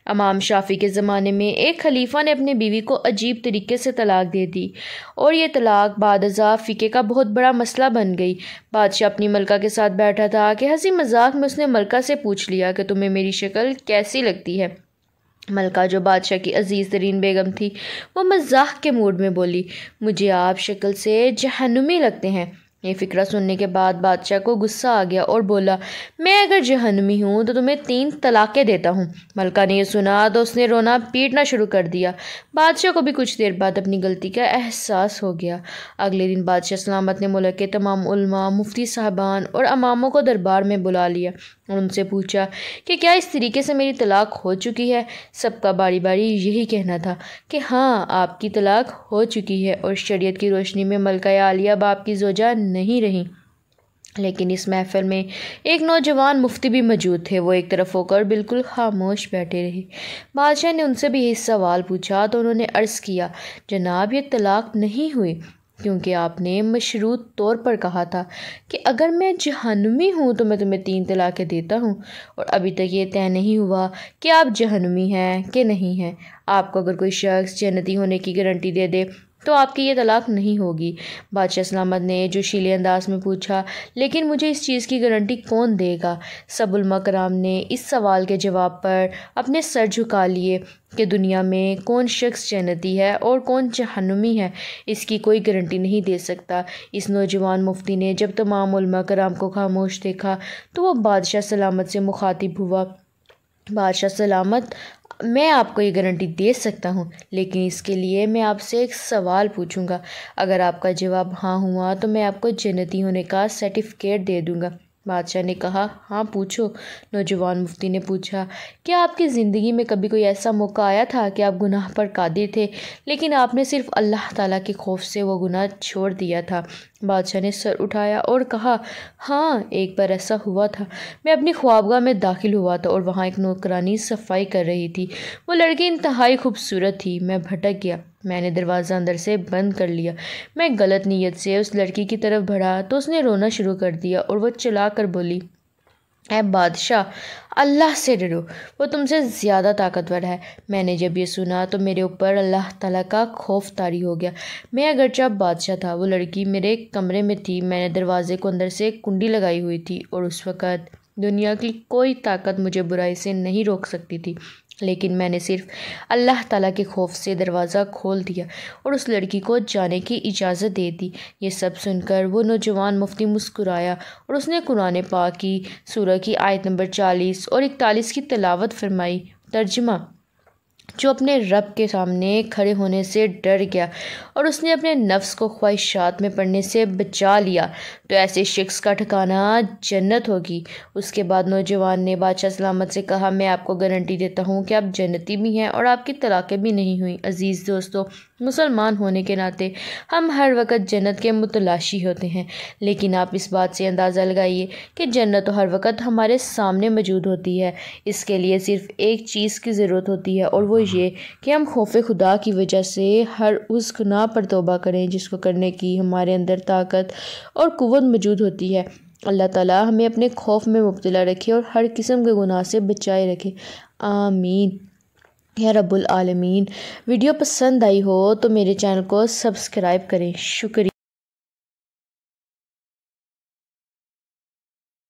امام شافعی کے زمانے میں ایک خلیفہ نے اپنی بیوی کو عجیب طریقے سے طلاق دے دی اور یہ طلاق بعد ازاں فقہ کا بہت بڑا مسئلہ بن گئی۔ بادشاہ اپنی ملکہ کے ساتھ بیٹھا تھا کہ ہنسی مذاق میں اس نے ملکہ سے پوچھ لیا کہ تمہیں میری شکل کیسی لگتی ہے؟ ملکہ جو بادشاہ کی عزیز ترین بیگم تھی وہ مزاح کے موڈ میں بولی، مجھے آپ شکل سے جہنمی لگتے ہیں۔ یہ فقرہ سننے کے بعد بادشاہ کو غصہ آ گیا اور بولا، میں اگر جہنمی ہوں تو تمہیں 3 طلاقیں دیتا ہوں۔ ملکہ نے یہ سنا تو اس نے رونا پیٹنا شروع کر دیا۔ بادشاہ کو بھی کچھ دیر بعد اپنی غلطی کا احساس ہو گیا۔ اگلے دن بادشاہ سلامت نے ملک کے تمام علماء، مفتی صاحبان اور اماموں کو دربار میں بلا لیا اور ان سے پوچھا کہ کیا اس طریقے سے میری طلاق ہو چکی ہے؟ سب کا باری باری یہی کہنا تھا کہ ہاں آپ کی طلاق ہو چکی ہے اور شریعت کی روشنی میں ملکہ عالیہ باپ کی زوجہ نہیں رہیں۔ لیکن اس محفل میں ایک نوجوان مفتی بھی موجود تھے۔ وہ ایک طرف ہو کر بالکل خاموش بیٹھے رہے۔ بادشاہ نے ان سے بھی یہی سوال پوچھا تو انہوں نے عرض کیا، جناب یہ طلاق نہیں ہوئی کیونکہ آپ نے مشروط طور پر کہا تھا کہ اگر میں جہنمی ہوں تو میں تمہیں 3 طلاقیں دیتا ہوں، اور ابھی تک یہ طے نہیں ہوا کہ آپ جہنمی ہیں کہ نہیں ہیں۔ آپ کو اگر کوئی شخص جنتی ہونے کی گارنٹی دے دے تو آپ کی یہ طلاق نہیں ہوگی۔ بادشاہ سلامت نے جوشیلے انداز میں پوچھا، لیکن مجھے اس چیز کی گارنٹی کون دے گا؟ سب علماء کرام نے اس سوال کے جواب پر اپنے سر جھکا لیے کہ دنیا میں کون شخص جنتی ہے اور کون جہنمی ہے اس کی کوئی گارنٹی نہیں دے سکتا۔ اس نوجوان مفتی نے جب تمام علماء کرام کو خاموش دیکھا تو وہ بادشاہ سلامت سے مخاطب ہوا، بادشاہ سلامت، میں آپ کو یہ گارنٹی دے سکتا ہوں، لیکن اس کے لیے میں آپ سے ایک سوال پوچھوں گا۔ اگر آپ کا جواب ہاں ہوا تو میں آپ کو جنتی ہونے کا سرٹیفکیٹ دے دوں گا۔ بادشاہ نے کہا، ہاں پوچھو۔ نوجوان مفتی نے پوچھا، کیا آپ کی زندگی میں کبھی کوئی ایسا موقع آیا تھا کہ آپ گناہ پر قادر تھے لیکن آپ نے صرف اللہ تعالیٰ کے خوف سے وہ گناہ چھوڑ دیا تھا؟ بادشاہ نے سر اٹھایا اور کہا، ہاں ایک بار ایسا ہوا تھا۔ میں اپنی خوابگاہ میں داخل ہوا تھا اور وہاں ایک نوکرانی صفائی کر رہی تھی۔ وہ لڑکی انتہائی خوبصورت تھی۔ میں بھٹک گیا، میں نے دروازہ اندر سے بند کر لیا۔ میں غلط نیت سے اس لڑکی کی طرف بڑھا تو اس نے رونا شروع کر دیا اور وہ چلا کر بولی، اے بادشاہ، اللہ سے ڈرو، وہ تم سے زیادہ طاقتور ہے۔ میں نے جب یہ سنا تو میرے اوپر اللہ تعالیٰ کا خوف طاری ہو گیا۔ میں اگرچہ بادشاہ تھا، وہ لڑکی میرے کمرے میں تھی، میں نے دروازے کو اندر سے کنڈی لگائی ہوئی تھی اور اس وقت دنیا کی کوئی طاقت مجھے برائی سے نہیں روک سکتی تھی، لیکن میں نے صرف اللہ تعالیٰ کے خوف سے دروازہ کھول دیا اور اس لڑکی کو جانے کی اجازت دے دی۔ یہ سب سن کر وہ نوجوان مفتی مسکرایا اور اس نے قرآن پاک کی سورہ کی آیت نمبر 40 اور 41 کی تلاوت فرمائی۔ ترجمہ: جو اپنے رب کے سامنے کھڑے ہونے سے ڈر گیا اور اس نے اپنے نفس کو خواہشات میں پڑنے سے بچا لیا تو ایسے شخص کا ٹھکانہ جنت ہوگی۔ اس کے بعد نوجوان نے بادشاہ سلامت سے کہا، میں آپ کو گارنٹی دیتا ہوں کہ آپ جنتی بھی ہیں اور آپ کی طلاقیں بھی نہیں ہوئیں۔ عزیز دوستو، مسلمان ہونے کے ناطے ہم ہر وقت جنت کے متلاشی ہوتے ہیں، لیکن آپ اس بات سے اندازہ لگائیے کہ جنت تو ہر وقت ہمارے سامنے موجود ہوتی ہے۔ اس کے لیے صرف ایک چیز کی ضرورت ہوتی ہے اور وہ یہ کہ ہم خوف خدا کی وجہ سے ہر اس گناہ پر توبہ کریں جس کو کرنے کی ہمارے اندر طاقت اور قوت موجود ہوتی ہے۔ اللہ تعالیٰ ہمیں اپنے خوف میں مبتلا رکھے اور ہر قسم کے گناہ سے بچائے رکھے، آمین یا رب العالمین۔ ویڈیو پسند آئی ہو تو میرے چینل کو سبسکرائب کریں۔ شکریہ۔